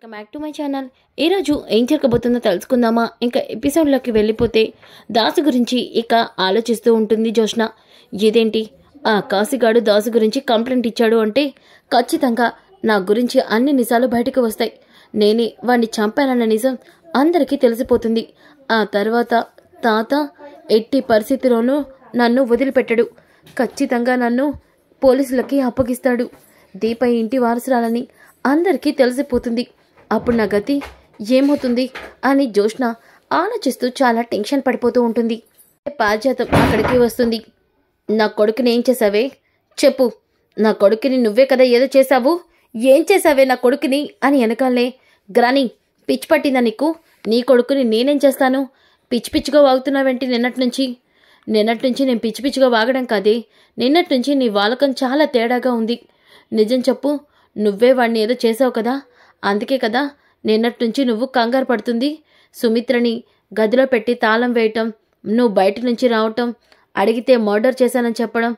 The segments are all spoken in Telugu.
Welcome back to my channel. ఈరోజు ఏం జరగబోతుందో తెలుసుకుందామా? ఇంకా ఎపిసోడ్లోకి వెళ్ళిపోతే దాసు గురించి ఇక ఆలోచిస్తూ ఉంటుంది జోష్న. ఇదేంటి ఆ కాశీగాడు దాసు గురించి కంప్లైంట్ ఇచ్చాడు అంటే ఖచ్చితంగా నా గురించి అన్ని నిజాలు బయటకు వస్తాయి. నేనే వాడిని చంపానన్న నిజం అందరికీ తెలిసిపోతుంది. ఆ తర్వాత తాత ఎట్టి పరిస్థితిలోనూ నన్ను వదిలిపెట్టడు. ఖచ్చితంగా నన్ను పోలీసులకి అప్పగిస్తాడు. దీప ఇంటి వారసురాలని అందరికీ తెలిసిపోతుంది. అప్పుడు నా గతి ఏమవుతుంది అని జోష్న ఆలోచిస్తూ చాలా టెన్షన్ పడిపోతూ ఉంటుంది. పారిజాతం అక్కడికి వస్తుంది. నా కొడుకుని ఏం చేసావే చెప్పు. నా కొడుకుని నువ్వే కదా ఏదో చేశావు. ఏం చేసావే నా కొడుకుని అని వెనకాలే. గ్రాని పిచ్చి పట్టిందా నీకు? నీ కొడుకుని నేనేం చేస్తాను? పిచ్చి పిచ్చిగా వాగుతున్నావేంటి? నిన్నటి నుంచి నేను పిచ్చి పిచ్చిగా వాగడం కాదే. నిన్నటి నుంచి నీ వాలకం చాలా తేడాగా ఉంది. నిజం చెప్పు. నువ్వే వాడిని ఏదో చేసావు కదా, అందుకే కదా నిన్నటి నుంచి నువ్వు కంగారు పడుతుంది. సుమిత్రని గదిలో పెట్టి తాళం వేయటం, నువ్వు బయట నుంచి రావటం, అడిగితే మర్డర్ చేశానని చెప్పడం,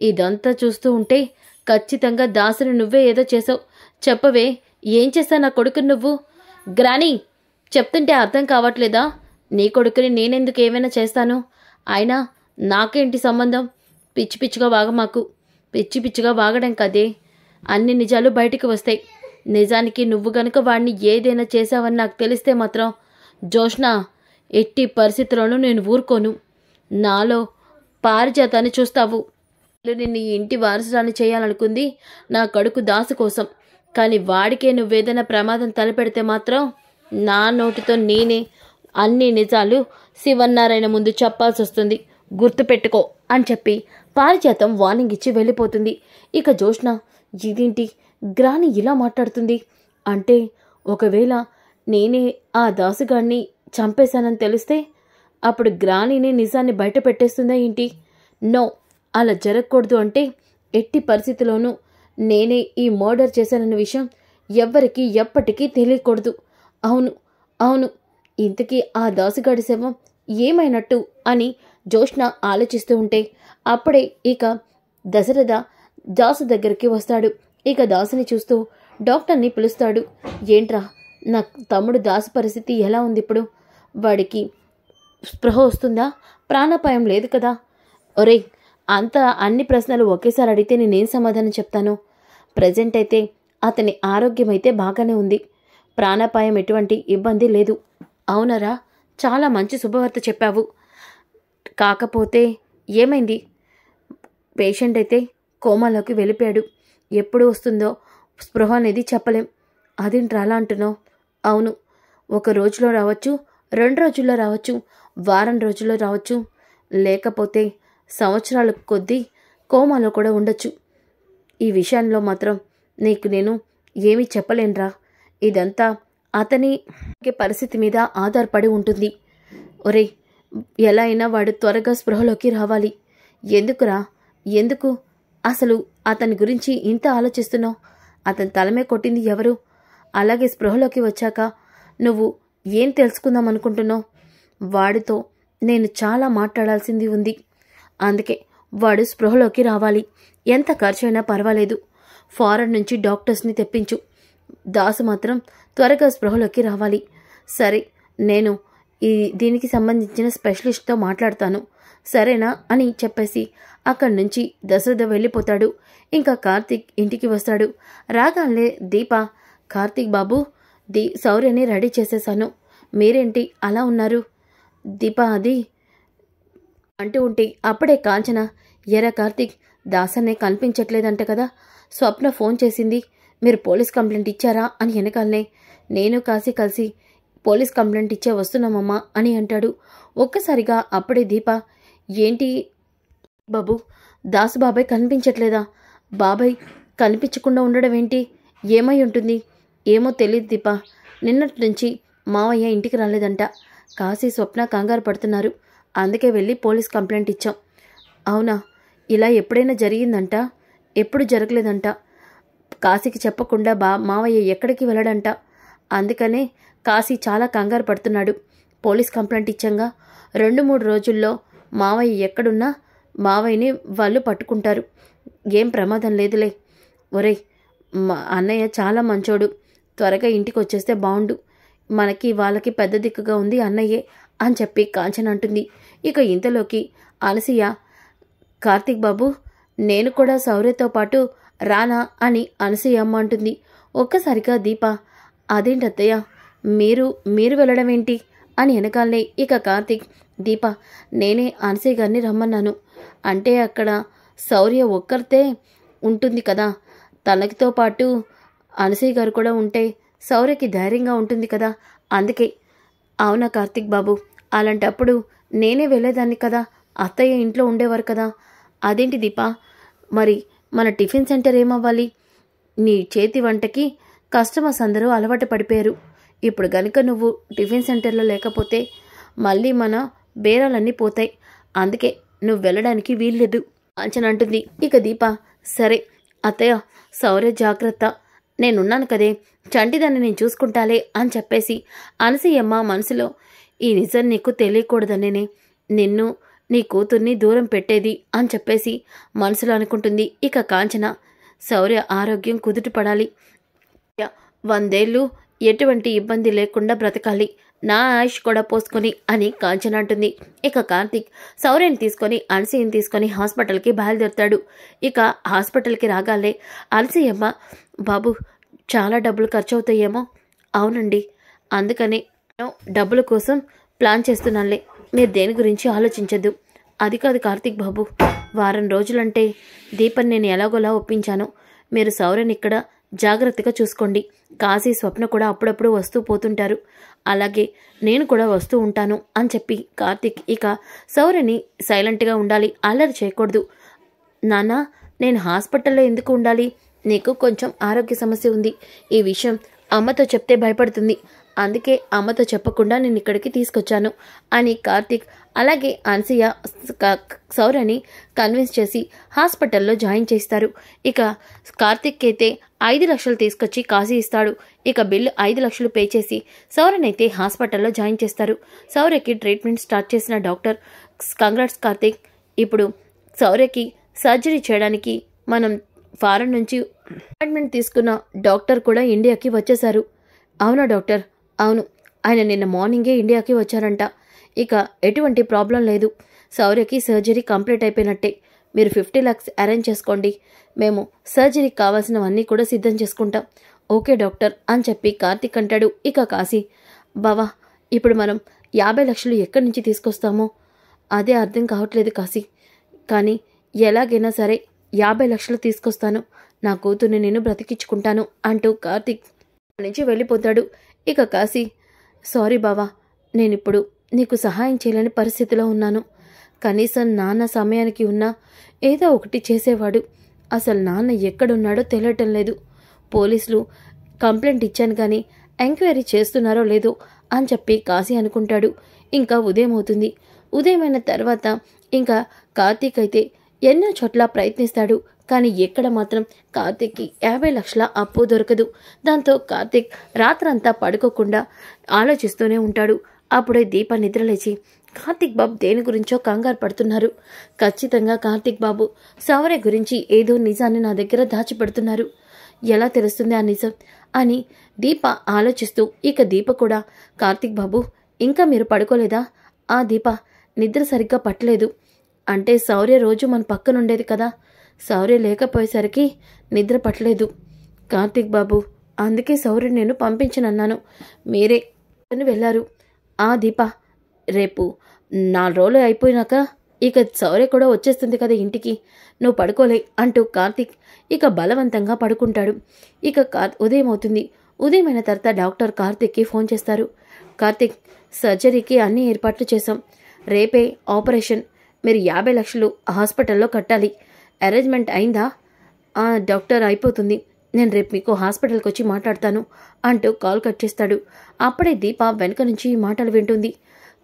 ఇదంతా చూస్తూ ఉంటే ఖచ్చితంగా దాసుని నువ్వే ఏదో చేసావు. చెప్పవే, ఏం చేశావు నా కొడుకుని నువ్వు? గ్రాని చెప్తుంటే అర్థం కావట్లేదా? నీ కొడుకుని నేనెందుకు ఏమైనా చేస్తాను? అయినా నాకేంటి సంబంధం? పిచ్చి పిచ్చిగా వాగమాకు. పిచ్చి పిచ్చిగా వాగడం కదే అన్ని నిజాలు బయటికి వస్తాయి. నిజానికి నువ్వు గనుక వాడిని ఏదైనా చేశావని నాకు తెలిస్తే మాత్రం జోష్న ఎట్టి పరిస్థితుల్లోనూ నేను ఊరుకోను. నాలో పారిజాతాన్ని చూస్తావు. నిన్ను ఇంటి వారసురాన్ని చేయాలనుకుంది నా కొడుకు దాసు కోసం. కానీ వాడికే నువ్వేదైనా ప్రమాదం తలపెడితే మాత్రం నా నోటితో నేనే అన్ని నిజాలు శివన్నారాయణ ముందు చెప్పాల్సి వస్తుంది. గుర్తుపెట్టుకో అని చెప్పి పారిజాతం వార్నింగ్ ఇచ్చి వెళ్ళిపోతుంది. ఇక జోష్న ఇదేంటి గ్రాని ఇలా మాట్లాడుతుంది అంటే, ఒకవేళ నేనే ఆ దాసుగాడిని చంపేశానని తెలిస్తే అప్పుడు గ్రానీనే నిజాన్ని బయట పెట్టేస్తుందా ఏంటి? నో, అలా జరగకూడదు. అంటే ఎట్టి పరిస్థితిలోనూ నేనే ఈ మర్డర్ చేశానన్న విషయం ఎవ్వరికీ ఎప్పటికీ తెలియకూడదు. అవును అవును, ఇంతకీ ఆ దాసుగాడి శవం ఏమైనట్టు అని జోష్న ఆలోచిస్తూ ఉంటే అప్పుడే ఇక దశరథ దాసు దగ్గరికి వస్తాడు. ఇక దాసుని చూస్తూ డాక్టర్ని పిలుస్తాడు. ఏంట్రా, నా తమ్ముడు దాసు పరిస్థితి ఎలా ఉంది ఇప్పుడు? వాడికి స్పృహ వస్తుందా? ప్రాణాపాయం లేదు కదా? ఒరేయ్, అంతా అన్ని ప్రశ్నలు ఒకేసారి అడిగితే నేనేం సమాధానం చెప్తాను? ప్రజెంట్ అయితే అతని ఆరోగ్యం అయితే బాగానే ఉంది. ప్రాణాపాయం ఎటువంటి ఇబ్బంది లేదు. అవునరా, చాలా మంచి శుభవార్త చెప్పావు. కాకపోతే ఏమైంది? పేషెంట్ అయితే కోమాలోకి వెళ్ళిపోయాడు. ఎప్పుడు వస్తుందో స్పృహ అనేది చెప్పలేం. అదేంట్రా అలా అంటున్నావు? అవును, ఒక రోజులో రావచ్చు, 2 రోజుల్లో రావచ్చు, వారం రోజుల్లో రావచ్చు, లేకపోతే సంవత్సరాల కొద్దీ కోమాలో కూడా ఉండొచ్చు. ఈ విషయంలో మాత్రం నీకు నేను ఏమీ చెప్పలేనురా. ఇదంతా అతని పరిస్థితి మీద ఆధారపడి ఉంటుంది. ఒరే, ఎలా అయినా వాడు త్వరగా స్పృహలోకి రావాలి. ఎందుకురా? ఎందుకు అసలు అతని గురించి ఇంత ఆలోచిస్తున్నావు? అతని తలమే కొట్టింది ఎవరు? అలాగే స్పృహలోకి వచ్చాక నువ్వు ఏం తెలుసుకుందాం అనుకుంటున్నావు? వాడితో నేను చాలా మాట్లాడాల్సింది ఉంది. అందుకే వాడు స్పృహలోకి రావాలి. ఎంత ఖర్చైనా పర్వాలేదు. ఫారెన్ నుంచి డాక్టర్స్ని తెప్పించు. దాసు మాత్రం త్వరగా స్పృహలోకి రావాలి. సరే, నేను దీనికి సంబంధించిన స్పెషలిస్ట్తో మాట్లాడతాను, సరేనా అని చెప్పేసి అక్కడి నుంచి దశరథ వెళ్ళిపోతాడు. ఇంకా కార్తీక్ ఇంటికి వస్తాడు. రాగానే దీప, కార్తీక్ బాబు, శౌర్యని రెడీ చేసేసాను, మీరేంటి అలా ఉన్నారు? దీప అది అంటూ ఉంటే అప్పుడే కాంచన, ఎరా కార్తీక్, దాసన్నే కనిపించట్లేదంట కదా, స్వప్న ఫోన్ చేసింది, మీరు పోలీస్ కంప్లైంట్ ఇచ్చారా అని వెనకాలనే, నేను కాశీ కలిసి పోలీస్ కంప్లైంట్ ఇచ్చే వస్తున్నామమ్మా అని అంటాడు. ఒక్కసారిగా అప్పుడే దీప, ఏంటి బాబు, దాసు బాబాయ్ కనిపించట్లేదా? బాబాయ్ కనిపించకుండా ఉండడం ఏంటి? ఏమై ఉంటుంది? ఏమో తెలియదు దీప, నిన్నటి నుంచి మావయ్య ఇంటికి రాలేదంట. కాశీ స్వప్న కంగారు పడుతున్నారు, అందుకే వెళ్ళి పోలీస్ కంప్లైంట్ ఇచ్చాం. అవునా? ఇలా ఎప్పుడైనా జరిగిందంట? ఎప్పుడు జరగలేదంట. కాశీకి చెప్పకుండా మావయ్య ఎక్కడికి వెళ్ళడంట. అందుకనే కాశీ చాలా కంగారు పడుతున్నాడు. పోలీస్ కంప్లైంట్ ఇచ్చాంగా, 2-3 రోజుల్లో మావయ్య ఎక్కడున్నా మావయ్యని వాళ్ళు పట్టుకుంటారు. ఏం ప్రమాదం లేదులే. ఒరేయ్, మా అన్నయ్య చాలా మంచోడు, త్వరగా ఇంటికి వచ్చేస్తే బాగుండు, మనకి వాళ్ళకి పెద్ద దిక్కుగా ఉంది అన్నయ్యే అని చెప్పి కాంచన అంటుంది. ఇక ఇంతలోకి అనసూయ, కార్తీక్ బాబు నేను కూడా శౌర్యతో పాటు రానా అని అనసూయ అమ్మ అంటుంది. ఒక్కసారిగా దీప, అదేంటత్తయ్య మీరు వెళ్ళడం ఏంటి అని వెనకాలనే ఇక కార్తీక్, దీప నేనే అనసూయ గారిని రమ్మన్నాను, అంటే అక్కడ శౌర్య ఒక్కరితే ఉంటుంది కదా, తనకితో పాటు అనసూయ గారు కూడా ఉంటే శౌర్యకి ధైర్యంగా ఉంటుంది కదా, అందుకే. అవునా కార్తీక్ బాబు, అలాంటప్పుడు నేనే వెళ్ళేదాన్ని కదా, అత్తయ్య ఇంట్లో ఉండేవారు కదా. అదేంటి దీప, మరి మన టిఫిన్ సెంటర్ ఏమవ్వాలి? నీ చేతి వంటకి కస్టమర్స్ అందరూ అలవాటు పడిపోయారు. ఇప్పుడు గనుక నువ్వు టిఫిన్ సెంటర్లో లేకపోతే మళ్ళీ మన బేరాలన్నీ పోతాయి, అందుకే నువ్వు వెళ్ళడానికి వీల్లేదు అంచనా అంటుంది. ఇక దీప, సరే అత్తయ్య, శౌర్య జాగ్రత్త, నేనున్నాను కదే, చంటిదాన్ని నేను చూసుకుంటాలే అని చెప్పేసి అనసూయమ్మ మనసులో, ఈ నిజం నీకు తెలియకూడదనేనే నిన్ను నీ కూతుర్ని దూరం పెట్టేది అని చెప్పేసి మనసులో అనుకుంటుంది. ఇక కాంచన, శౌర్య ఆరోగ్యం కుదుటపడాలి, 100 ఏళ్ళు ఎటువంటి ఇబ్బంది లేకుండా బ్రతకాలి, నా ఆయుష్ కూడా పోసుకొని అని కాంచన అంటుంది. ఇక కార్తీక్ శౌర్యని తీసుకొని అనసూయని తీసుకొని హాస్పిటల్కి బయలుదేరుతాడు. ఇక హాస్పిటల్కి రాగాలే అనసూయమ్మ, బాబు చాలా డబ్బులు ఖర్చు అవుతాయేమో. అవునండి, అందుకని డబ్బుల కోసం ప్లాన్ చేస్తున్నానులే, మీరు దేని గురించి ఆలోచించద్దు. అది కాదు కార్తీక్ బాబు, వారం రోజులంటే దీపన్ నేను ఎలాగోలా ఒప్పించాను, మీరు శౌర్యని ఇక్కడ జాగ్రత్తగా చూసుకోండి. కాశీ స్వప్న కూడా అప్పుడప్పుడు వస్తూ పోతుంటారు, అలాగే నేను కూడా వస్తూ ఉంటాను అని చెప్పి కార్తీక్ ఇక శౌర్యని సైలెంట్గా ఉండాలి, అల్లరి చేయకూడదు. నాన్న, నేను హాస్పిటల్లో ఎందుకు ఉండాలి? నీకు కొంచెం ఆరోగ్య సమస్య ఉంది, ఈ విషయం అమ్మతో చెప్తే భయపడుతుంది, అందుకే అమ్మతో చెప్పకుండా నేను ఇక్కడికి తీసుకొచ్చాను అని కార్తీక్ అలాగే అనసూయ శౌర్యని కన్విన్స్ చేసి హాస్పిటల్లో జాయిన్ చేస్తారు. ఇక కార్తీక్ అయితే 5 లక్షలు తీసుకొచ్చి కాశీ ఇస్తాడు. ఇక బిల్లు 5 లక్షలు పే చేసి శౌర్యనైతే హాస్పిటల్లో జాయిన్ చేస్తారు. శౌర్యకి ట్రీట్మెంట్ స్టార్ట్ చేసిన డాక్టర్, కంగ్రాట్స్ కార్తీక్, ఇప్పుడు శౌర్యకి సర్జరీ చేయడానికి మనం ఫారెన్ నుంచి అపాయింట్మెంట్ తీసుకున్న డాక్టర్ కూడా ఇండియాకి వచ్చేశారు. అవునా డాక్టర్? అవును, ఆయన నిన్న మార్నింగే ఇండియాకి వచ్చారంట. ఇక ఎటువంటి ప్రాబ్లం లేదు, శౌర్యకి సర్జరీ కంప్లీట్ అయిపోయినట్టే. మీరు 50 lakhs అరేంజ్ చేసుకోండి, మేము సర్జరీకి కావాల్సినవన్నీ కూడా సిద్ధం చేసుకుంటాం. ఓకే డాక్టర్ అని చెప్పి కార్తీక్ అంటాడు. ఇక కాశీ, బావా ఇప్పుడు మనం 50 లక్షలు ఎక్కడి నుంచి తీసుకొస్తామో అదే అర్థం కావట్లేదు కాశీ, కానీ ఎలాగైనా సరే 50 లక్షలు తీసుకొస్తాను, నా కూతుర్ని నేను బ్రతికించుకుంటాను అంటూ కార్తీక్ నుంచి వెళ్ళిపోతాడు. ఇక కాశీ, సారీ బావా, నేనిప్పుడు నీకు సహాయం చేయలేని పరిస్థితిలో ఉన్నాను, కనీసం నాన్న సమయానికి ఉన్నా ఏదో ఒకటి చేసేవాడు, అసలు నాన్న ఎక్కడున్నాడో తెలియటం లేదు, పోలీసులు కంప్లైంట్ ఇచ్చాను కానీ ఎంక్వైరీ చేస్తున్నారో లేదో అని చెప్పి కాశీ అనుకుంటాడు. ఇంకా ఉదయం అవుతుంది. ఉదయమైన తర్వాత ఇంకా కార్తీక్ అయితే ఎన్నో చోట్ల ప్రయత్నిస్తాడు, కానీ ఎక్కడ మాత్రం కార్తీక్కి 50 లక్షల అప్పు దొరకదు. దాంతో కార్తీక్ రాత్రంతా పడుకోకుండా ఆలోచిస్తూనే ఉంటాడు. అప్పుడే దీప నిద్రలేచి, కార్తీక్ బాబు దేని గురించో కంగారు పడుతున్నారు, ఖచ్చితంగా కార్తీక్ బాబు శౌర్య గురించి ఏదో నిజాన్ని నా దగ్గర దాచిపెడుతున్నారు, ఎలా తెలుస్తుంది ఆ నిజం అని దీప ఆలోచిస్తూ ఇక దీప కూడా, కార్తీక్ బాబు ఇంకా మీరు పడుకోలేదా? ఆ దీప, నిద్ర సరిగ్గా పట్టలేదు, అంటే శౌర్య రోజు మన పక్కనుండేది కదా, శౌర్య లేకపోయేసరికి నిద్ర పట్టలేదు కార్తీక్ బాబు, అందుకే శౌర్య నేను పంపించనన్నాను, మీరే వెళ్ళారు. ఆ దీప, రేపు 4 రోజులు అయిపోయినాక ఇక శౌర్య కూడా వచ్చేస్తుంది కదా ఇంటికి, నువ్వు పడుకోలే అంటూ కార్తీక్ ఇక బలవంతంగా పడుకుంటాడు. ఇక ఉదయం అవుతుంది. ఉదయమైన తర్వాత డాక్టర్ కార్తీక్కి ఫోన్ చేస్తారు. కార్తీక్, సర్జరీకి అన్ని ఏర్పాట్లు చేశాం, రేపే ఆపరేషన్, మీరు 50 లక్షలు హాస్పిటల్లో కట్టాలి, అరేంజ్మెంట్ అయిందా? డాక్టర్ అయిపోతుంది, నేను రేపు మీకు హాస్పిటల్కి వచ్చి మాట్లాడతాను అంటూ కాల్ కట్ చేస్తాడు. అప్పుడే దీప వెనక నుంచి ఈ మాటలు వింటుంది.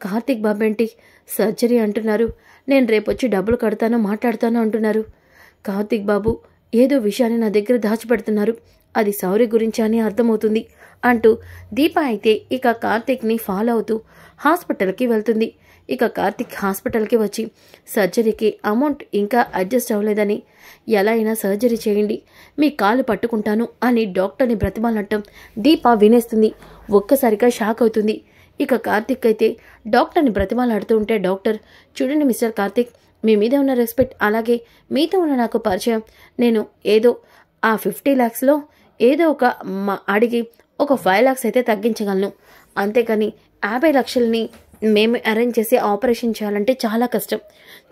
కార్తీక్ బాబేంటి సర్జరీ అంటున్నారు, నేను రేపొచ్చి డబ్బులు కడతాను మాట్లాడతాను అంటున్నారు, కార్తీక్ బాబు ఏదో విషయాన్ని నా దగ్గర దాచిపెడుతున్నారు, అది శౌర్య గురించి అని అర్థమవుతుంది అంటూ దీప అయితే ఇక కార్తీక్ని ఫాలో అవుతూ హాస్పిటల్కి వెళ్తుంది. ఇక కార్తిక్ హాస్పిటల్కి వచ్చి సర్జరీకి అమౌంట్ ఇంకా అడ్జస్ట్ అవ్వలేదని ఎలా అయినా సర్జరీ చేయండి, మీ కాలు పట్టుకుంటాను అని డాక్టర్ని బ్రతిమాలనటం దీప వినేస్తుంది. ఒక్కసారిగా షాక్ అవుతుంది. ఇక కార్తిక్ అయితే డాక్టర్ని బ్రతిమాలాడుతూ ఉంటే డాక్టర్, చూడండి మిస్టర్ కార్తిక్, మీ మీద ఉన్న రెస్పెక్ట్ అలాగే మీతో ఉన్న నాకు పరిచయం, నేను ఏదో ఆ 50 lakhsలో ఏదో ఒక అడిగి ఒక 5 lakhs అయితే తగ్గించగలను, అంతేకాని 50 లక్షలని మేము అరేంజ్ చేసి ఆపరేషన్ చేయాలంటే చాలా కష్టం.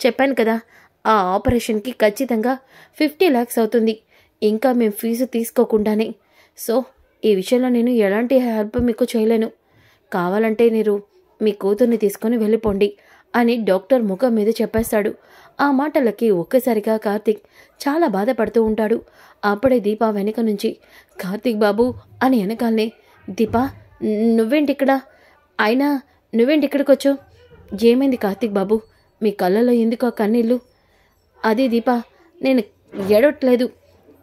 చెప్పాను కదా, ఆ ఆపరేషన్కి ఖచ్చితంగా 50 lakhs అవుతుంది, ఇంకా మేము ఫీజు తీసుకోకుండానే. సో ఈ విషయంలో నేను ఎలాంటి హెల్ప్ మీకు చేయలేను, కావాలంటే మీరు మీ కూతుర్ని తీసుకొని వెళ్ళిపోండి అని డాక్టర్ ముఖం మీద చెప్పేస్తాడు. ఆ మాటలకి ఒక్కసారిగా కార్తిక్ చాలా బాధపడుతూ ఉంటాడు. అప్పుడే దీప వెనక నుంచి కార్తిక్ బాబు అని వెనకాలనే, దీప నువ్వేంటిక్కడ, అయినా నువ్వేంటి ఇక్కడికి వచ్చావు, ఏమైంది కార్తిక్ బాబు, మీ కళ్ళలో ఎందుకు ఆ కన్నీళ్ళు? అది దీప, నేను ఏడవట్లేదు,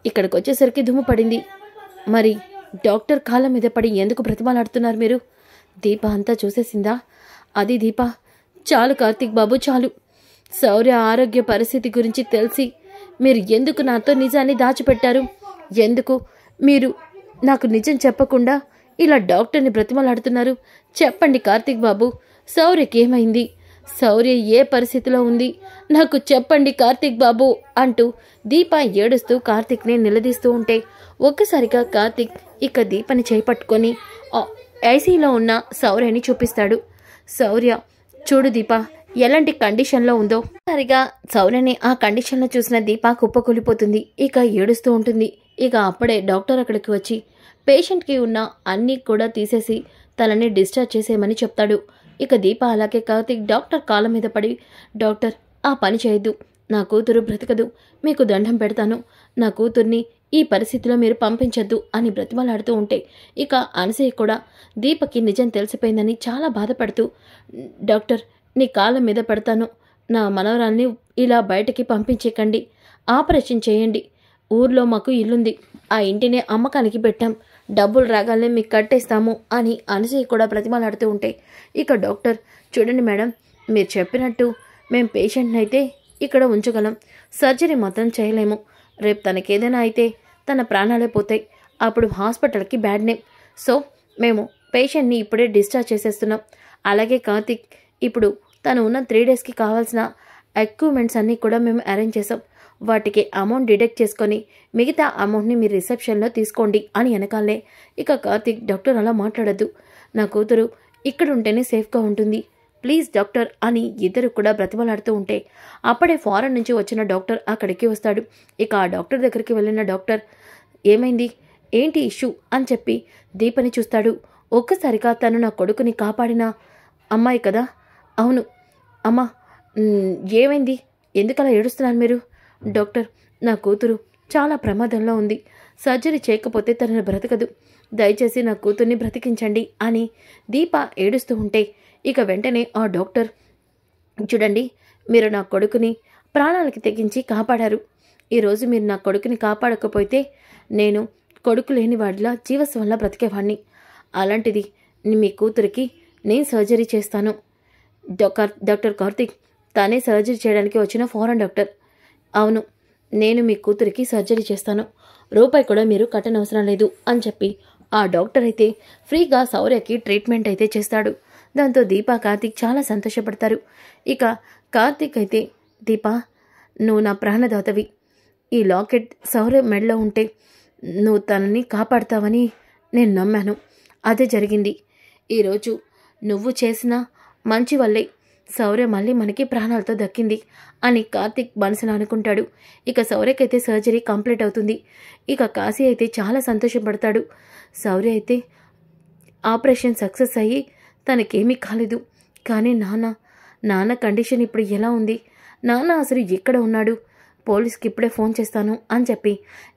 ఇక్కడికి వచ్చేసరికి దుమ్ము పడింది. మరి డాక్టర్ కాళ్ళ మీద పడి ఎందుకు బ్రతిమాలాడుతున్నారు మీరు? దీప అంతా చూసేసిందా? అది దీప, చాలు కార్తిక్ బాబు చాలు, శౌర్య ఆరోగ్య పరిస్థితి గురించి తెలిసి మీరు ఎందుకు నాతో నిజాన్ని దాచిపెట్టారు? ఎందుకు మీరు నాకు నిజం చెప్పకుండా ఇలా డాక్టర్ని బ్రతిమలాడుతున్నారు? చెప్పండి కార్తిక్ బాబు, శౌర్యకి ఏమైంది, శౌర్య ఏ పరిస్థితిలో ఉంది, నాకు చెప్పండి కార్తిక్ బాబు అంటూ దీప ఏడుస్తూ కార్తిక్ని నిలదీస్తూ ఉంటే ఒక్కసారిగా కార్తిక్ ఇక దీపని చేపట్టుకొని ఐసీలో ఉన్న శౌర్యని చూపిస్తాడు. శౌర్య, చూడు దీప ఎలాంటి కండిషన్లో ఉందో. సరిగా శౌర్యని ఆ కండిషన్లో చూసిన దీప కుప్పకూలిపోతుంది. ఇక ఏడుస్తూ ఉంటుంది. ఇక అప్పుడే డాక్టర్ అక్కడికి వచ్చి పేషెంట్కి ఉన్న అన్నీ కూడా తీసేసి తనని డిశ్చార్జ్ చేసేయమని చెప్తాడు. ఇక దీప అలాగే కార్తిక్ డాక్టర్ కాళ్ళ మీద పడి, డాక్టర్ ఆ పని చేయొద్దు, నా కూతురు బ్రతకదు, మీకు దండం పెడతాను, నా కూతుర్ని ఈ పరిస్థితిలో మీరు పంపించొద్దు అని బ్రతిమలాడుతూ ఉంటే ఇక అనసూయ కూడా దీపకి నిజం తెలిసిపోయిందని చాలా బాధపడుతూ, డాక్టర్ నీ కాళ్ళ మీద పెడతాను, నా మనవరాల్ని ఇలా బయటకి పంపించేకండి, ఆపరేషన్ చేయండి, ఊర్లో మాకు ఇల్లుంది, ఆ ఇంటిని అమ్మకానికి పెట్టాం, డబ్బులు రాగానే మీకు కట్టేస్తాము అని అనసూయ కూడా బ్రతిమలాడుతూ ఉంటే ఇక డాక్టర్, చూడండి మేడం, మీరు చెప్పినట్టు మేము పేషెంట్ని అయితే ఇక్కడ ఉంచగలం, సర్జరీ మాత్రం చేయలేము, రేపు తనకేదైనా అయితే తన ప్రాణాలే పోతాయి, అప్పుడు హాస్పిటల్కి బ్యాడ్ నేమ్, సో మేము పేషెంట్ని ఇప్పుడే డిశ్చార్జ్ చేసేస్తున్నాం. అలాగే కార్తిక్, ఇప్పుడు తను ఉన్న 3 daysకి కావాల్సిన ఎక్విప్మెంట్స్ అన్నీ కూడా మేము అరేంజ్ చేసాం, వాటికి అమౌంట్ డిడక్ట్ చేసుకొని మిగతా అమౌంట్ని మీరు రిసెప్షన్లో తీసుకోండి అని వెనకాలనే ఇక కార్తిక్, డాక్టర్ అలా మాట్లాడద్దు, నా కూతురు ఇక్కడ ఉంటేనే సేఫ్గా ఉంటుంది, ప్లీజ్ డాక్టర్ అని ఇద్దరు కూడా బ్రతిమలాడుతూ ఉంటే అప్పుడే ఫారెన్ నుంచి వచ్చిన డాక్టర్ అక్కడికి వస్తాడు. ఇక ఆ డాక్టర్ దగ్గరికి వెళ్ళిన డాక్టర్, ఏమైంది, ఏంటి ఇష్యూ అని చెప్పి దీపని చూస్తాడు. ఒక్కసారిగా తను నా కొడుకుని కాపాడిన అమ్మాయి కదా? అవును అమ్మా, ఏమైంది, ఎందుకలా ఏడుస్తున్నారు మీరు? డాక్టర్, నా కూతురు చాలా ప్రమాదంలో ఉంది, సర్జరీ చేయకపోతే తనను బ్రతకదు, దయచేసి నా కూతుర్ని బ్రతికించండి అని దీప ఏడుస్తూ ఉంటే ఇక వెంటనే ఆ డాక్టర్, చూడండి, మీరు నా కొడుకుని ప్రాణాలకి తెగించి కాపాడారు, ఈరోజు మీరు నా కొడుకుని కాపాడకపోతే నేను కొడుకు లేని వాడిలా జీవస్వంలా బ్రతికేవాడిని, అలాంటిది మీ కూతురికి నేను సర్జరీ చేస్తాను. డాక్టర్ కార్తిక్ తానే సర్జరీ చేయడానికి వచ్చిన ఫారెన్ డాక్టర్. అవును, నేను మీ కూతురికి సర్జరీ చేస్తాను, రూపాయి కూడా మీరు కట్టనవసరం లేదు అని చెప్పి ఆ డాక్టర్ అయితే ఫ్రీగా శౌర్యకి ట్రీట్మెంట్ అయితే చేస్తాడు. దాంతో దీప కార్తిక్ చాలా సంతోషపడతారు. ఇక కార్తిక్ అయితే, దీప నువ్వు నా ప్రాణదాతవి, ఈ లాకెట్ శౌర్య మెడలో ఉంటే నువ్వు తనని కాపాడుతావని నేను నమ్మాను, అదే జరిగింది, ఈరోజు నువ్వు చేసిన మంచి వల్లే శౌర్య మళ్ళీ మనకి ప్రాణాలతో దక్కింది అని కార్తిక్ మనసులో అనుకుంటాడు. ఇక శౌర్యకైతే సర్జరీ కంప్లీట్ అవుతుంది. ఇక కాశీ అయితే చాలా సంతోషపడతాడు. శౌర్య అయితే ఆపరేషన్ సక్సెస్ అయ్యి తనకేమీ కాలేదు, కానీ నాన్న కండిషన్ ఇప్పుడు ఎలా ఉంది, నాన్న అసలు ఎక్కడ ఉన్నాడు, పోలీస్కి ఇప్పుడే ఫోన్ చేస్తాను అని చెప్పి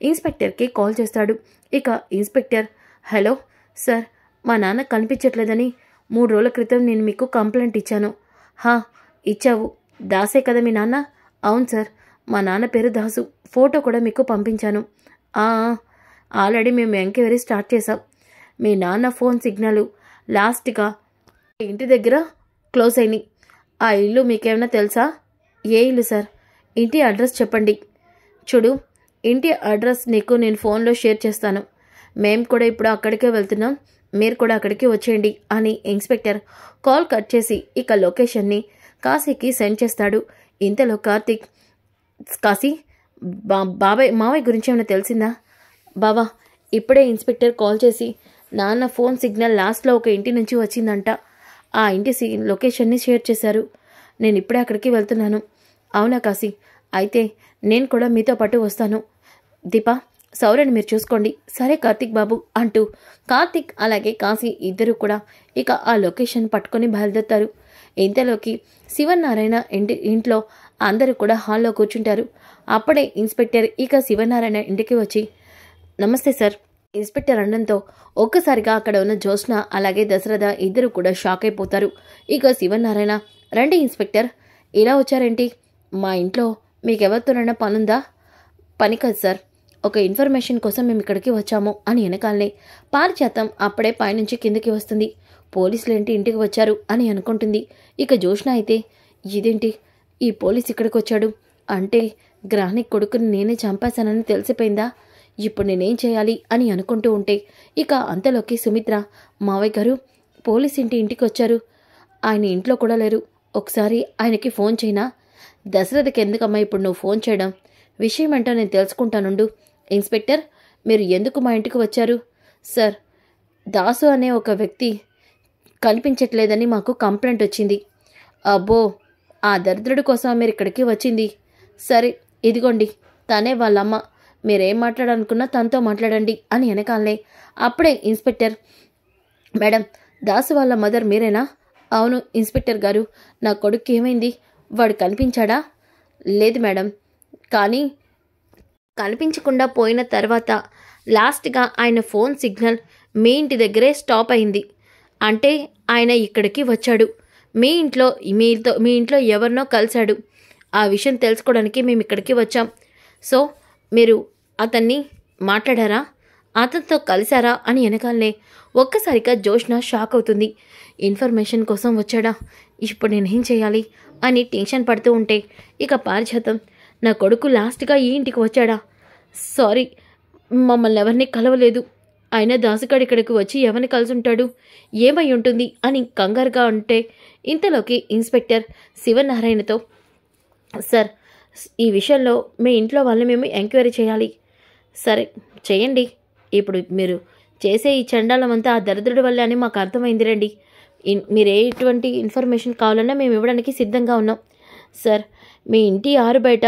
ఇన్స్పెక్టర్కి కాల్ చేస్తాడు. ఇక ఇన్స్పెక్టర్, హలో సార్, మా నాన్న కనిపించట్లేదని 3 రోజుల క్రితం నేను మీకు కంప్లైంట్ ఇచ్చాను. హా, ఇచ్చావు, దాసే కదా మీ నాన్న? అవును సార్, మా నాన్న పేరు దాసు, ఫోటో కూడా మీకు పంపించాను. ఆల్రెడీ మేము ఎంక్వైరీ స్టార్ట్ చేసాం, మీ నాన్న ఫోన్ సిగ్నల్ లాస్ట్గా ఇంటి దగ్గర క్లోజ్ అయినాయి, ఆ ఇల్లు మీకేమైనా తెలుసా? ఏ ఇల్లు సార్? ఇంటి అడ్రస్ చెప్పండి. చూడు, ఇంటి అడ్రస్ నీకు నేను ఫోన్లో షేర్ చేస్తాను. మేము కూడా ఇప్పుడు అక్కడికే వెళ్తున్నాం, మీరు కూడా అక్కడికి వచ్చేయండి అని ఇన్స్పెక్టర్ కాల్ కట్ చేసి ఇక లొకేషన్ని కాశీకి సెండ్ చేస్తాడు. ఇంతలో కార్తీక్, కాశీ, బాబాయ్ మావయ్య గురించి ఏమైనా తెలిసిందా? బావా, ఇప్పుడే ఇన్స్పెక్టర్ కాల్ చేసి నాన్న ఫోన్ సిగ్నల్ లాస్ట్లో ఒక ఇంటి నుంచి వచ్చిందంట, ఆ ఇంటి లొకేషన్ని షేర్ చేశారు. నేను ఇప్పుడే అక్కడికి వెళ్తున్నాను. అవునా కాశీ? అయితే నేను కూడా మీతో పాటు వస్తాను. దీపా, సౌర్యని మీరు చూసుకోండి. సరే కార్తీక్ బాబు అంటూ కార్తీక్ అలాగే కాశీ ఇద్దరు కూడా ఇక ఆ లొకేషన్ పట్టుకొని బయలుదేరుతారు. ఇంతలోకి శివనారాయణ ఇంట్లో అందరూ కూడా హాల్లో కూర్చుంటారు. అప్పుడే ఇన్స్పెక్టర్ ఇక శివనారాయణ ఇంటికి వచ్చి, నమస్తే సార్, ఇన్స్పెక్టర్ అనడంతో ఒక్కసారిగా అక్కడ ఉన్న జ్యోత్స్న అలాగే దశరథ ఇద్దరు కూడా షాక్ అయిపోతారు. ఇక శివనారాయణ, రండి ఇన్స్పెక్టర్, ఇలా వచ్చారేంటి? మా ఇంట్లో మీకెవరితోనైనా పనుందా? పని కాదు సార్, ఒక ఇన్ఫర్మేషన్ కోసం మేము ఇక్కడికి వచ్చాము అని వెనకాలనే పారిజాతం అప్పుడే పైనుంచి కిందకి వస్తుంది. పోలీసులేంటి ఇంటికి వచ్చారు అని అనుకుంటుంది. ఇక జ్యోత్స్న అయితే, ఇదేంటి ఈ పోలీస్ ఇక్కడికి వచ్చాడు అంటే గ్రాని కొడుకుని నేనే చంపేశానని తెలిసిపోయిందా? ఇప్పుడు నేనేం చేయాలి అని అనుకుంటూ ఉంటే ఇక అంతలోకి సుమిత్ర, మావయ్య గారు పోలీస్ ఇంటికి వచ్చారు, ఆయన ఇంట్లో కూడా లేరు, ఒకసారి ఆయనకి ఫోన్ చేయనా? దశరథకి ఎందుకమ్మా ఇప్పుడు నువ్వు ఫోన్ చేయడం? విషయం ఏంటో నేను తెలుసుకుంటానుండు. ఇన్స్పెక్టర్, మీరు ఎందుకు మా ఇంటికి వచ్చారు? సార్, దాసు అనే ఒక వ్యక్తి కనిపించట్లేదని మాకు కంప్లైంట్ వచ్చింది. అబ్బో, ఆ దరిద్రుడి కోసం మీరు ఇక్కడికి వచ్చింది. సరే ఇదిగోండి, తనే వాళ్ళమ్మ, మీరేం మాట్లాడాలనుకున్నా తనతో మాట్లాడండి అని వెనకాలనే అప్పుడే ఇన్స్పెక్టర్, మేడం, దాసు వాళ్ళ మదర్ మీరేనా? అవును ఇన్స్పెక్టర్ గారు, నా కొడుకు ఏమైంది? వాడు కనిపించాడా? లేదు మేడం, కానీ కనిపించకుండా పోయిన తర్వాత లాస్ట్గా ఆయన ఫోన్ సిగ్నల్ మీ ఇంటి దగ్గరే స్టాప్ అయింది. అంటే ఆయన ఇక్కడికి వచ్చాడు, మీ ఇంట్లో ఎవరినో కలిశాడు. ఆ విషయం తెలుసుకోవడానికి మేము ఇక్కడికి వచ్చాం. సో మీరు అతన్ని మాట్లాడారా? అతనితో కలిశారా అని వెనకాలనే ఒక్కసారిగా జ్యోత్స్న షాక్ అవుతుంది. ఇన్ఫర్మేషన్ కోసం వచ్చాడా? ఇప్పుడు నేనేం చేయాలి అని టెన్షన్ పడుతూ ఉంటే ఇక పారిజాతం, నా కొడుకు లాస్ట్గా ఈ ఇంటికి వచ్చాడా? సారీ, మమ్మల్ని ఎవరిని కలవలేదు. అయినా దాసుగాడు ఇక్కడికి వచ్చి ఎవరిని కలిసి ఉంటాడు? ఏమై ఉంటుంది అని కంగారుగా ఉంటే ఇంతలోకి ఇన్స్పెక్టర్ శివనారాయణతో, సార్, ఈ విషయంలో మీ ఇంట్లో వాళ్ళని మేము ఎంక్వైరీ చేయాలి. సరే చేయండి, ఇప్పుడు మీరు చేసే ఈ చండాలమంతా ఆ దరిద్రుడి వల్లే అని మాకు అర్థమైంది రండి. మీరు ఎటువంటి ఇన్ఫర్మేషన్ కావాలన్నా మేము ఇవ్వడానికి సిద్ధంగా ఉన్నాం. సార్, మీ ఇంటి ఆరు బయట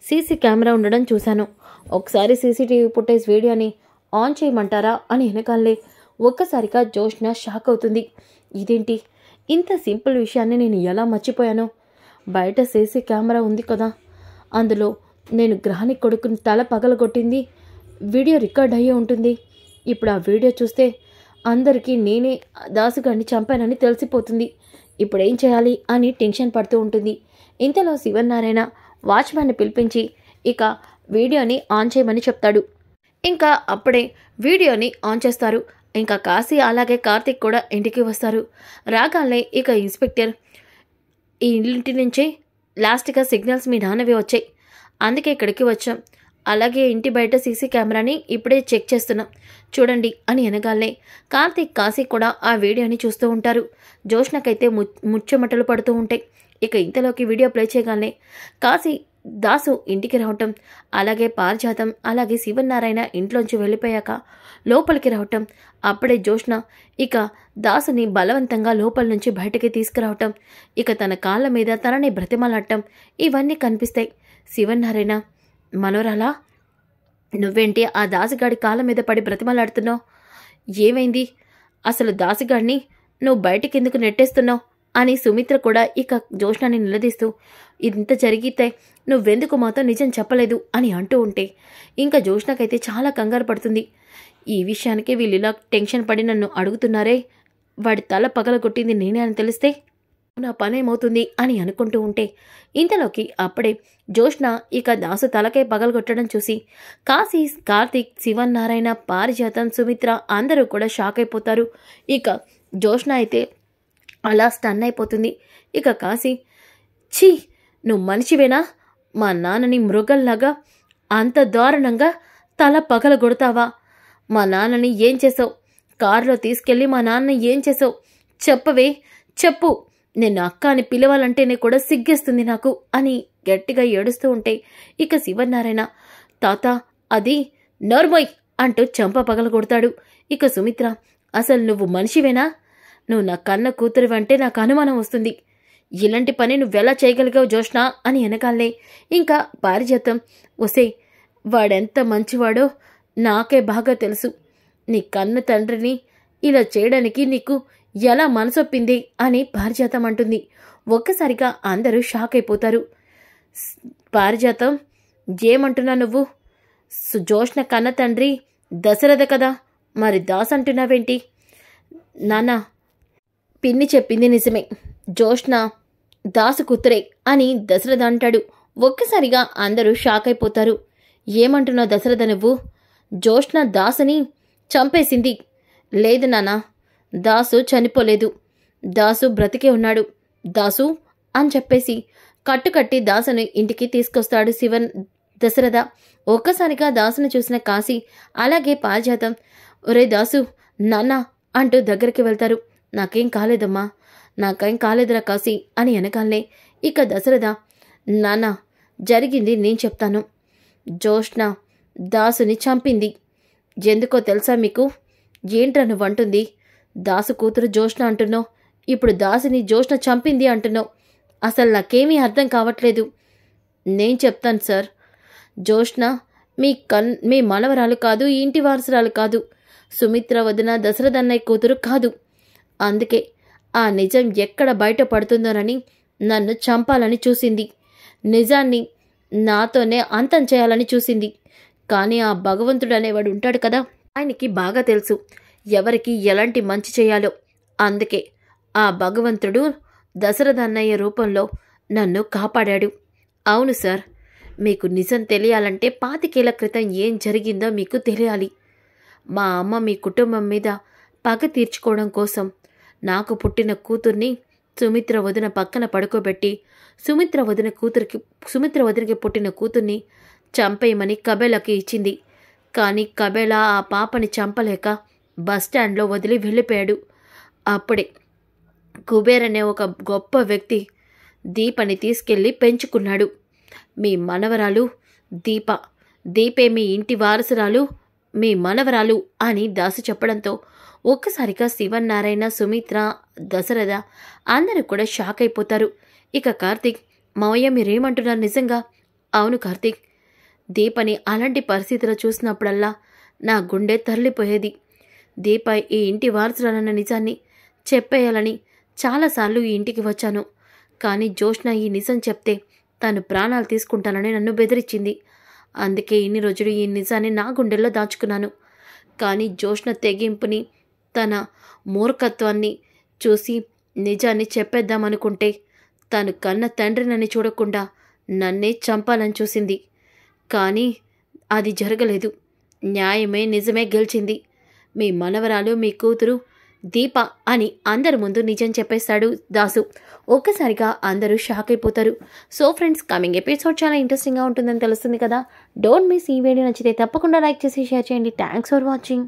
సీసీ కెమెరా ఉండడం చూశాను, ఒకసారి సీసీటీవీ ఫుటేజ్ వీడియోని ఆన్ చేయమంటారా అని వెనకాలే ఒక్కసారిగా జ్యోత్స్న షాక్ అవుతుంది. ఇదేంటి, ఇంత సింపుల్ విషయాన్ని నేను ఎలా మర్చిపోయాను? బయట సీసీ కెమెరా ఉంది కదా, అందులో నేను గ్రహాని కొడుకుని తల పగలగొట్టింది వీడియో రికార్డ్ అయ్యే ఉంటుంది. ఇప్పుడు ఆ వీడియో చూస్తే అందరికీ నేనే దాసుగాడిని చంపానని తెలిసిపోతుంది. ఇప్పుడు ఏం చేయాలి అని టెన్షన్ పడుతూ ఉంటుంది. ఇంతలో శివనారాయణ వాచ్మ్యాన్ని పిలిపించి ఇక వీడియోని ఆన్ చేయమని చెప్తాడు. ఇంకా అప్పుడే వీడియోని ఆన్ చేస్తారు. ఇంకా కాశీ అలాగే కార్తీక్ కూడా ఇంటికి వస్తారు. రాగానే ఇక ఇన్స్పెక్టర్, ఈ ఇంటి నుంచే లాస్ట్గా సిగ్నల్స్ మీ నాన్నవి వచ్చాయి, అందుకే ఇక్కడికి వచ్చాం. అలాగే ఇంటి బయట సీసీ కెమెరాని ఇప్పుడే చెక్ చేస్తున్నాం చూడండి అని అనగానే కార్తీక్, కాశీ కూడా ఆ వీడియోని చూస్తూ ఉంటారు. జ్యోత్స్నకైతే ముచ్చెమటలు పడుతూ ఉంటాయి. ఇక ఇంతలోకి వీడియో ప్లే చేయగానే కాశీ, దాసు ఇంటికి రావటం, అలాగే పారిజాతం అలాగే శివనారాయణ ఇంట్లోంచి వెళ్ళిపోయాక లోపలికి రావటం, అప్పుడే జ్యోత్స్న ఇక దాసుని బలవంతంగా లోపల నుంచి బయటకి తీసుకురావటం, ఇక తన కాళ్ళ మీద తనని బ్రతిమలాడటం, ఇవన్నీ కనిపిస్తాయి. శివనారాయణ, మనోరాలా, నువ్వేంటి ఆ దాసిగాడి కాళ్ళ మీద పడి బ్రతిమలాడుతున్నావు? ఏమైంది? అసలు దాసిగాడిని నువ్వు బయటికి ఎందుకు నెట్టేస్తున్నావు అని సుమిత్ర కూడా ఇక జ్యోత్స్నని నిలదీస్తూ, ఇంత జరిగితే నువ్వెందుకు మాతో నిజం చెప్పలేదు అని అంటూ ఉంటే ఇంకా జ్యోత్స్నకైతే చాలా కంగారు పడుతుంది. ఈ విషయానికి వీళ్ళు ఇలా టెన్షన్ పడి నన్ను అడుగుతున్నారే, వాడి తల పగలగొట్టింది నేనే అని తెలిస్తే నా పనేమవుతుంది అని అనుకుంటూ ఉంటే ఇంతలోకి అప్పుడే జ్యోత్స్న ఇక దాసు తలకై పగలగొట్టడం చూసి కాశీ, కార్తీక్, శివనారాయణ, పారిజాతం, సుమిత్ర అందరూ కూడా షాక్ అయిపోతారు. ఇక జ్యోత్స్న అయితే అలా స్టన్ అయిపోతుంది. ఇక కాశీ, ఛీ, నువ్వు మనిషివేనా? మా నాన్నని మృగంలాగా అంత దారుణంగా తల పగలగొడతావా? మా నాన్నని ఏం చేసావు? కారులో తీసుకెళ్ళి మా నాన్నని ఏం చేసావు? చెప్పవే, చెప్పు. నేను అక్క అని పిలవాలంటేనే కూడా సిగ్గేస్తుంది నాకు అని గట్టిగా ఏడుస్తూ ఉంటే ఇక శివనారాయణ, తాత అది నోర్మోయ్ అంటూ చెంప పగలగొడతాడు. ఇక సుమిత్ర, అసలు నువ్వు మనిషివేనా? నువ్వు నా కన్న కూతురివంటే నాకు అనుమానం వస్తుంది. ఇలాంటి పని నువ్వెలా చేయగలిగావు జోష్నా అని వెనకాలే ఇంకా పారిజాతం, ఒసే వాడెంత మంచివాడో నాకే బాగా తెలుసు. నీ కన్న తండ్రిని ఇలా చేయడానికి నీకు ఎలా మనసొప్పింది అని పారిజాతం అంటుంది. ఒక్కసారిగా అందరూ షాక్ అయిపోతారు. పారిజాతం, ఏమంటున్నా నువ్వు? జోష్న కన్న తండ్రి దశరథ కదా, మరి దాస్ అంటున్నావేంటి? నానా, పిన్ని చెప్పింది నిజమే, జోష్న దాసు కూతురే అని దశరథ అంటాడు. ఒక్కసారిగా అందరూ షాక్ అయిపోతారు. ఏమంటున్నావు దశరథ నువ్వు? జోష్న దాసుని చంపేసింది. లేదు నానా, దాసు చనిపోలేదు, దాసు బ్రతికే ఉన్నాడు. దాసు అని చెప్పేసి కట్టుకట్టి దాసుని ఇంటికి తీసుకొస్తాడు దశరథ. ఒక్కసారిగా దాసును చూసిన కాశీ అలాగే పారిజాతం, ఒరే దాసు, నాన్న అంటూ దగ్గరికి వెళ్తారు. నాకేం కాలేదమ్మా, నాకేం కాలేదురా కాశీ అని వెనకాలనే ఇక దశరథ, నాన్న జరిగింది నేను చెప్తాను. జోష్న దాసుని చంపింది. ఎందుకో తెలుసా మీకు? ఏంట్రా నువ్వంటుంది? దాసు కూతురు జోష్న అంటున్నావు, ఇప్పుడు దాసుని జోష్న చంపింది అంటున్నావు. అసలు నాకేమీ అర్థం కావట్లేదు. నేను చెప్తాను సార్, జోష్న మీ మనవరాలు కాదు, ఈ ఇంటి వారసురాలు కాదు, సుమిత్ర వదిన దశరథ అన్నయ్య కూతురు కాదు. అందుకే ఆ నిజం ఎక్కడ బయటపడుతుందోనని నన్ను చంపాలని చూసింది. నిజాన్ని నాతోనే అంతం చేయాలని చూసింది. కానీ ఆ భగవంతుడు అనేవాడు ఉంటాడు కదా, ఆయనకి బాగా తెలుసు ఎవరికి ఎలాంటి మంచి చేయాలో. అందుకే ఆ భగవంతుడు దశరథ అన్నయ్య రూపంలో నన్ను కాపాడాడు. అవును సార్, మీకు నిజం తెలియాలంటే 25 ఏళ్ల క్రితం ఏం జరిగిందో మీకు తెలియాలి. మా అమ్మ మీ కుటుంబం మీద పగ తీర్చుకోవడం కోసం నాకు పుట్టిన కూతుర్ని సుమిత్ర వదిన పక్కన పడుకోబెట్టి సుమిత్ర వదినకి పుట్టిన కూతుర్ని చంపేయమని కబేలాకి ఇచ్చింది. కానీ కబేలా ఆ పాపని చంపలేక బస్టాండ్లో వదిలి వెళ్ళిపోయాడు. అప్పుడే కుబేర్ అనే ఒక గొప్ప వ్యక్తి దీపని తీసుకెళ్ళి పెంచుకున్నాడు. మీ మనవరాలు దీపే మీ ఇంటి వారసురాలు, మీ మనవరాలు అని దాసు చెప్పడంతో ఒక్కసారిగా శివనారాయణ, సుమిత్ర, దశరథ అందరూ కూడా షాక్ అయిపోతారు. ఇక కార్తీక్, మావయ్య మీరేమంటున్నారు నిజంగా? అవును కార్తీక్, దీపని అలాంటి పరిస్థితిలో చూసినప్పుడల్లా నా గుండె తరలిపోయేది. దీప ఈ ఇంటి వారసురాలన్న నిజాన్ని చెప్పేయాలని చాలాసార్లు ఈ ఇంటికి వచ్చాను. కానీ జోష్న ఈ నిజం చెప్తే తను ప్రాణాలు తీసుకుంటానని నన్ను బెదిరించింది. అందుకే ఇన్ని రోజులు ఈ నిజాన్ని నా గుండెల్లో దాచుకున్నాను. కానీ జోష్న తెగింపుని, తన మూర్ఖత్వాన్ని చూసి నిజాన్ని చెప్పేద్దామనుకుంటే తను కన్న తండ్రినని చూడకుండా నన్నే చంపాలని చూసింది. కానీ అది జరగలేదు. న్యాయమే, నిజమే గెలిచింది. మీ మనవరాలు, మీ కూతురు దీప అని అందరి ముందు నిజం చెప్పేస్తాడు దాసు. ఒక్కసారిగా అందరూ షాక్ అయిపోతారు. సో ఫ్రెండ్స్, కమింగ్ ఎపిసోడ్ చాలా ఇంట్రెస్టింగ్గా ఉంటుందని తెలుస్తుంది కదా. Don't miss. ఈ వీడియో నచ్చితే తప్పకుండా లైక్ చేసి షేర్ చేయండి. Thanks for watching.